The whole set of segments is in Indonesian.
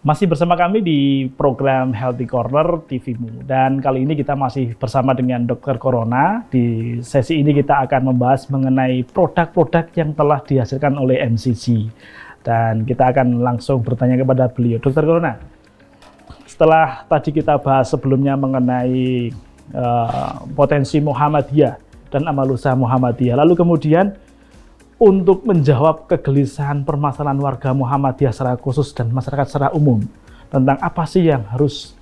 Masih bersama kami di program Healthy Corner TV-mu. Dan kali ini kita masih bersama dengan Dr. Corona. Di sesi ini kita akan membahas mengenai produk-produk yang telah dihasilkan oleh MCC. Dan kita akan langsung bertanya kepada beliau. Dr. Corona, setelah tadi kita bahas sebelumnya mengenai potensi Muhammadiyah dan amal usaha Muhammadiyah, lalu kemudian untuk menjawab kegelisahan permasalahan warga Muhammadiyah secara khusus dan masyarakat secara umum tentang apa sih yang harus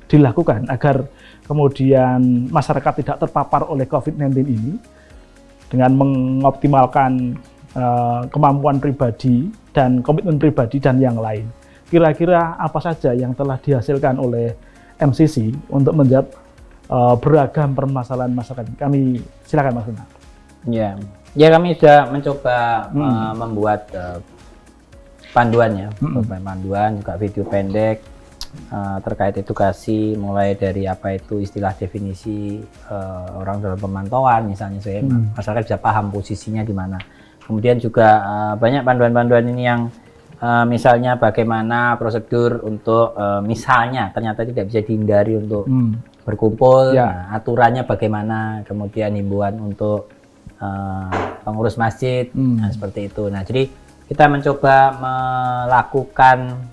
dilakukan agar kemudian masyarakat tidak terpapar oleh COVID-19 ini dengan mengoptimalkan kemampuan pribadi dan komitmen pribadi dan yang lain. Kira-kira apa saja yang telah dihasilkan oleh MCC untuk menjawab beragam permasalahan masyarakat? Kami silakan Mas Bima. Ya, kami sudah mencoba membuat panduan panduan juga video pendek terkait edukasi, mulai dari apa itu istilah definisi orang dalam pemantauan, misalnya saya masyarakat bisa paham posisinya di mana. Kemudian juga banyak panduan-panduan ini yang misalnya bagaimana prosedur untuk misalnya ternyata tidak bisa dihindari untuk berkumpul, nah, aturannya bagaimana, kemudian himbauan untuk pengurus masjid, nah, seperti itu. Nah, jadi kita mencoba melakukan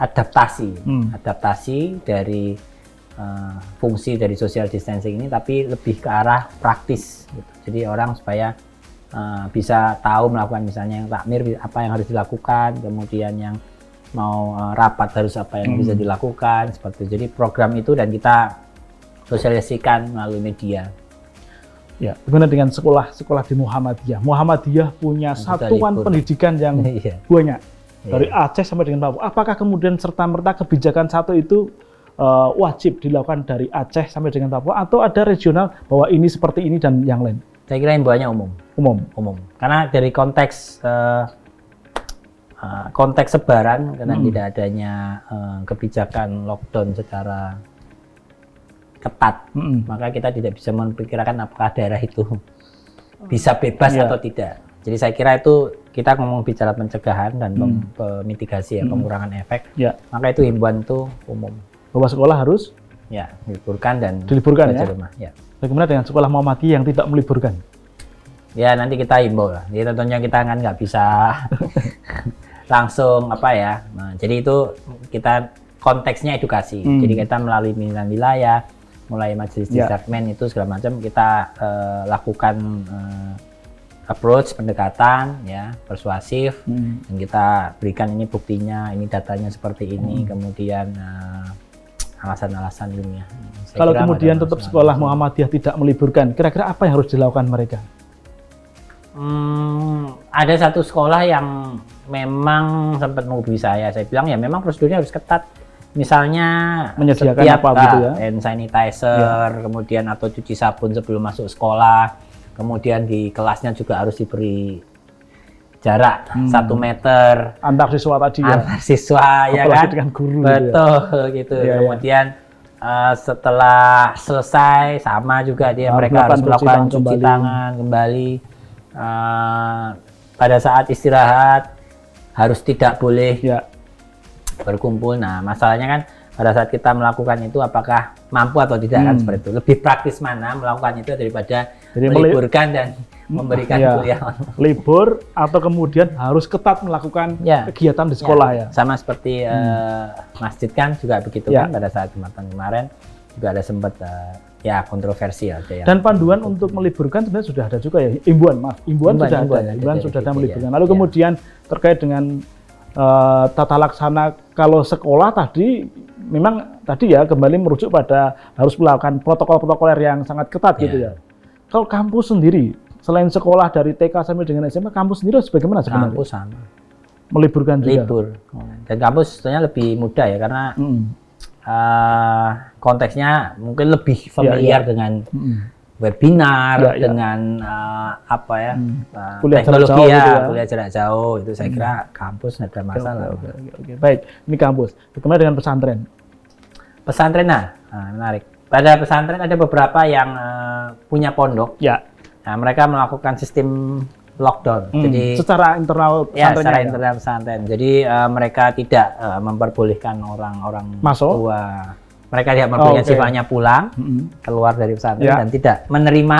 adaptasi dari fungsi dari social distancing ini, tapi lebih ke arah praktis gitu. Jadi orang supaya bisa tahu melakukan misalnya yang takmir apa yang harus dilakukan, kemudian yang mau rapat harus apa yang bisa dilakukan, seperti itu. Jadi program itu dan kita sosialisasikan melalui media. Ya, bagaimana dengan sekolah-sekolah di Muhammadiyah? Muhammadiyah punya satuan pendidikan yang banyak, dari Aceh sampai dengan Papua. Apakah kemudian serta-merta kebijakan satu itu wajib dilakukan dari Aceh sampai dengan Papua, atau ada regional bahwa ini seperti ini dan yang lain? Saya kira himbauannya umum. Karena dari konteks sebaran, karena tidak adanya kebijakan lockdown secara ketat, maka kita tidak bisa memperkirakan apakah daerah itu bisa bebas atau tidak. Jadi saya kira itu kita ngomong bicara pencegahan dan mitigasi pengurangan efek, maka itu himbauan itu umum. Bahwa sekolah harus diliburkan dan diliburkan belajar rumah. Bagaimana dengan sekolah Muhammadiyah yang tidak meliburkan? Ya, nanti kita himbau lah. Jadi tentunya kita kan nggak bisa langsung Nah, jadi itu kita konteksnya edukasi. Jadi kita melalui pimpinan wilayah, mulai majelis distrakmen itu segala macam kita lakukan approach pendekatan persuasif, dan kita berikan ini buktinya, ini datanya seperti ini, kemudian alasan-alasan ilmiah. Kalau kemudian tetap sekolah Muhammadiyah tidak meliburkan, kira-kira apa yang harus dilakukan mereka? Ada satu sekolah yang memang sempat menghubungi saya bilang ya memang prosedurnya harus ketat. Misalnya menyediakan setiap gitu hand sanitizer, kemudian atau cuci sabun sebelum masuk sekolah, kemudian di kelasnya juga harus diberi jarak 1 meter antar siswa tadi antar siswa, ya kan, dengan guru, gitu. Kemudian setelah selesai sama juga mereka harus melakukan cuci tangan kembali. Pada saat istirahat harus tidak boleh berkumpul. Nah, masalahnya kan pada saat kita melakukan itu apakah mampu atau tidak, kan seperti itu. Lebih praktis mana melakukan itu daripada meliburkan dan memberikan kuliah libur, atau kemudian harus ketat melakukan kegiatan di sekolah sama seperti masjid kan juga begitu kan, pada saat Jumatan kemarin juga ada sempat kontroversial. Dan panduan untuk meliburkan sebenarnya sudah ada juga ya, himbauan sudah ada meliburkan. Lalu kemudian terkait dengan tata laksana, kalau sekolah tadi memang kembali merujuk pada harus melakukan protokol-protokoler yang sangat ketat gitu ya. Kalau kampus sendiri, selain sekolah dari TK sampai dengan SMA, kampus sendiri bagaimana sebenarnya? Kampus sama. Meliburkan juga? Libur. Dan kampus sebenarnya lebih mudah ya, karena konteksnya mungkin lebih familiar dengan webinar, dengan kuliah teknologi jarak jauh, kuliah jarak jauh, itu saya kira kampus tidak ada masalah. Oke. Baik, ini kampus. Bagaimana dengan pesantren? Pesantren, menarik. Pada pesantren ada beberapa yang punya pondok. Nah, mereka melakukan sistem lockdown. Jadi secara internal ya, pesantrennya secara internal pesantren. Jadi mereka tidak memperbolehkan orang-orang masuk. tua. Mereka tidak memperbolehkan siswanya pulang keluar dari pesantren dan tidak menerima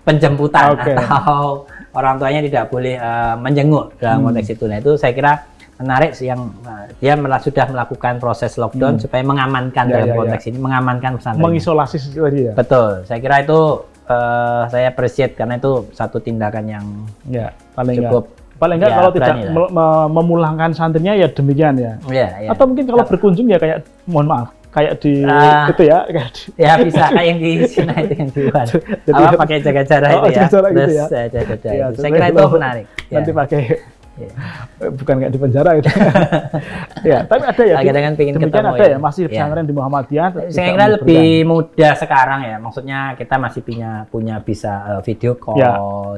penjemputan atau orang tuanya tidak boleh menjenguk dalam konteks itu. Nah itu saya kira menarik yang dia sudah melakukan proses lockdown supaya mengamankan dalam konteks ini, mengamankan pesantren. Mengisolasi tadi ya. Betul. Saya kira itu saya appreciate karena itu satu tindakan yang cukup. Paling enggak kalau tidak memulangkan santrinya ya demikian ya. Atau mungkin kalau berkunjung ya kayak mohon maaf kayak di itu ya kayak di, ya bisa kayak yang di Cina itu yang di Wuhan. Apa pakai jaga jarak itu ya. Gitu ya. Saya kira itu menarik. Nanti pakai bukan kayak di penjara gitu. Ya, tapi ada ya. Dengan pengen demikian ketemu ada ya masih pesantren di Muhammadiyah. Saya kira lebih mudah sekarang ya. Maksudnya kita masih punya bisa video call.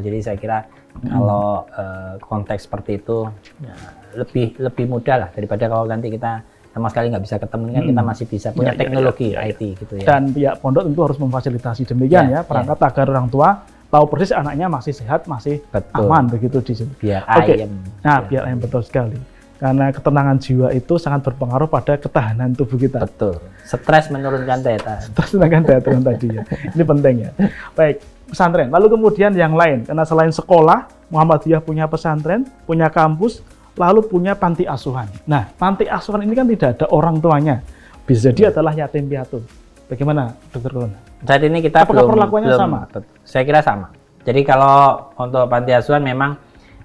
Jadi saya kira kalau konteks seperti itu ya, lebih mudah lah daripada kalau nanti kita sama sekali nggak bisa ketemu, kan kita masih bisa punya teknologi IT gitu ya. Dan pihak pondok tentu harus memfasilitasi demikian ya perangkat agar orang tua tahu persis anaknya masih sehat, masih aman begitu di sini. Biar ayam. Nah, biar ayam betul sekali. Karena ketenangan jiwa itu sangat berpengaruh pada ketahanan tubuh kita. Betul. Stres menurunkan daya tahan. Stres menurunkan daya tahan tadi ya. Ini penting ya. Baik, pesantren. Lalu kemudian yang lain, karena selain sekolah, Muhammadiyah punya pesantren, punya kampus, lalu punya panti asuhan. Nah, panti asuhan ini kan tidak ada orang tuanya. Bisa jadi adalah yatim piatu. Bagaimana, Dokter Corona? Saat ini kita apakah perlakuannya sama? Saya kira sama. Jadi kalau untuk panti asuhan memang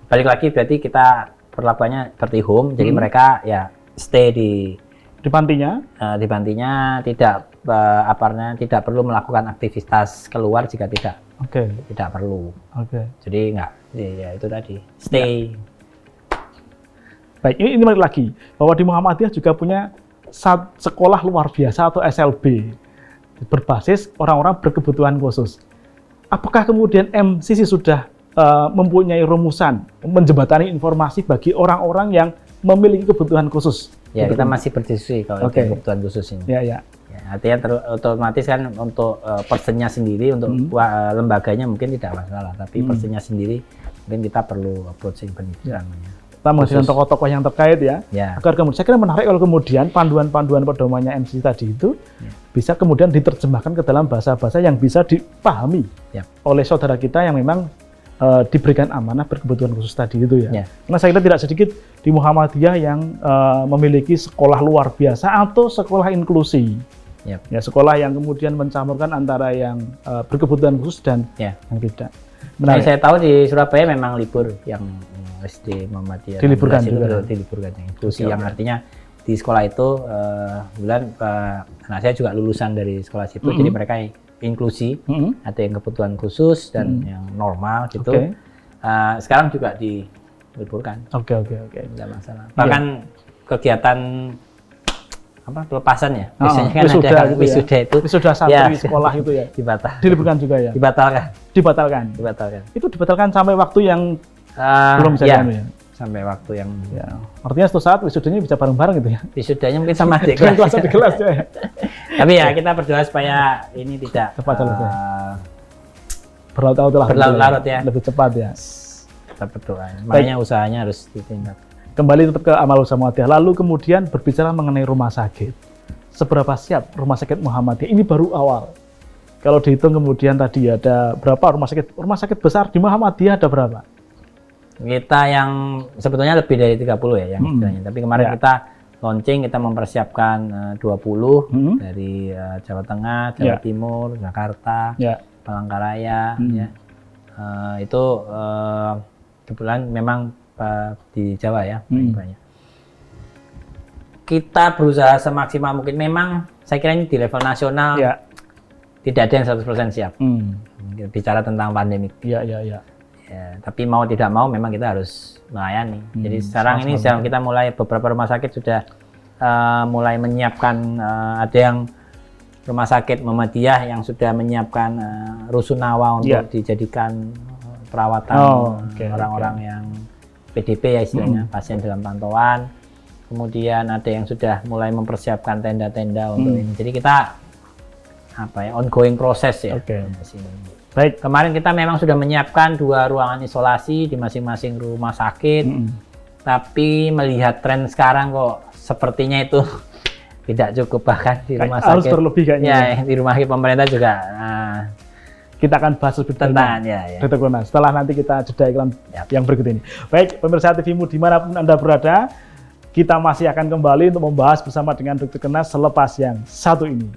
balik lagi berarti kita perlakuannya seperti home. Jadi mereka ya stay di pantinya. Di pantinya tidak tidak perlu melakukan aktivitas keluar jika tidak perlu. Jadi enggak. Ya itu tadi stay. Baik, ini balik lagi bahwa di Muhammadiyah juga punya sekolah luar biasa atau SLB berbasis orang-orang berkebutuhan khusus. Apakah kemudian MCC sudah mempunyai rumusan menjembatani informasi bagi orang-orang yang memiliki kebutuhan khusus? Ya, kita masih berdiskusi kalau kebutuhan khusus ini. Ya, artinya otomatis kan untuk personnya sendiri, untuk lembaganya mungkin tidak masalah, tapi personnya sendiri mungkin kita perlu approaching pendidikan. Kita menghasilkan tokoh-tokoh yang terkait ya. Agar kemudian saya kira menarik kalau kemudian panduan-panduan pedomannya MC tadi itu bisa kemudian diterjemahkan ke dalam bahasa-bahasa yang bisa dipahami oleh saudara kita yang memang diberikan amanah berkebutuhan khusus tadi itu ya. Karena saya kira tidak sedikit di Muhammadiyah yang memiliki sekolah luar biasa atau sekolah inklusi. Ya, sekolah yang kemudian mencampurkan antara yang berkebutuhan khusus dan yang tidak. Saya tahu di Surabaya memang libur yang SD Muhammadiyah diliburkan juga. Diliburkan yang inklusi yang artinya di sekolah itu kebetulan anak saya juga lulusan dari sekolah situ, jadi mereka inklusi, ada yang kebutuhan khusus dan yang normal gitu. Sekarang juga diliburkan. Tidak masalah. Bahkan kegiatan pelepasan ya, biasanya kan wisuda ada gitu wisuda itu. Wisuda santri sekolah itu ya. Diliburkan juga ya. Dibatalkan. Itu dibatalkan sampai waktu yang belum bisa ya. Sampai waktu yang artinya suatu saat wisudanya bisa bareng-bareng gitu ya. Wisudanya mungkin sama di kelas ya. Tapi ya kita berdoa supaya ini tidak cepat selesai. Berlarut-larut ya. Lebih cepat ya. Kita berdoa. Makanya usahanya harus ditindak. Kembali tetap ke amal usaha Muhammadiyah. Lalu kemudian berbicara mengenai rumah sakit. Seberapa siap rumah sakit Muhammadiyah? Ini baru awal. Kalau dihitung kemudian tadi ada berapa rumah sakit besar di Muhammadiyah ada berapa? Kita yang sebetulnya lebih dari 30 ya yang istilahnya. Tapi kemarin kita launching, kita mempersiapkan 20 dari Jawa Tengah, Jawa Timur, Jakarta, Palangkaraya. Itu kebetulan memang di Jawa ya. Banyak. Kita berusaha semaksimal mungkin. Memang saya kira ini di level nasional tidak ada yang 100% siap. Bicara tentang pandemi. Ya, tapi mau tidak mau memang kita harus melayani. Jadi sekarang ini kita mulai beberapa rumah sakit sudah mulai menyiapkan, ada yang rumah sakit Muhammadiyah yang sudah menyiapkan rusunawa untuk dijadikan perawatan orang-orang yang PDP ya istilahnya, pasien dalam pantauan. Kemudian ada yang sudah mulai mempersiapkan tenda-tenda untuk ini. Jadi kita apa ya, ongoing proses ya. Oke. Di sini. Baik. Kemarin kita memang sudah menyiapkan 2 ruangan isolasi di masing-masing rumah sakit. Tapi melihat tren sekarang kok sepertinya itu tidak cukup, bahkan di rumah sakit. Harus berlebih kayaknya. Ya, di rumah sakit pemerintah juga. Kita akan bahas lebih tentang ya. Dr. Corona setelah nanti kita jeda iklan yang berikut ini. Baik, pemirsa TVmu dimanapun Anda berada, kita masih akan kembali untuk membahas bersama dengan Dr. Corona selepas yang satu ini.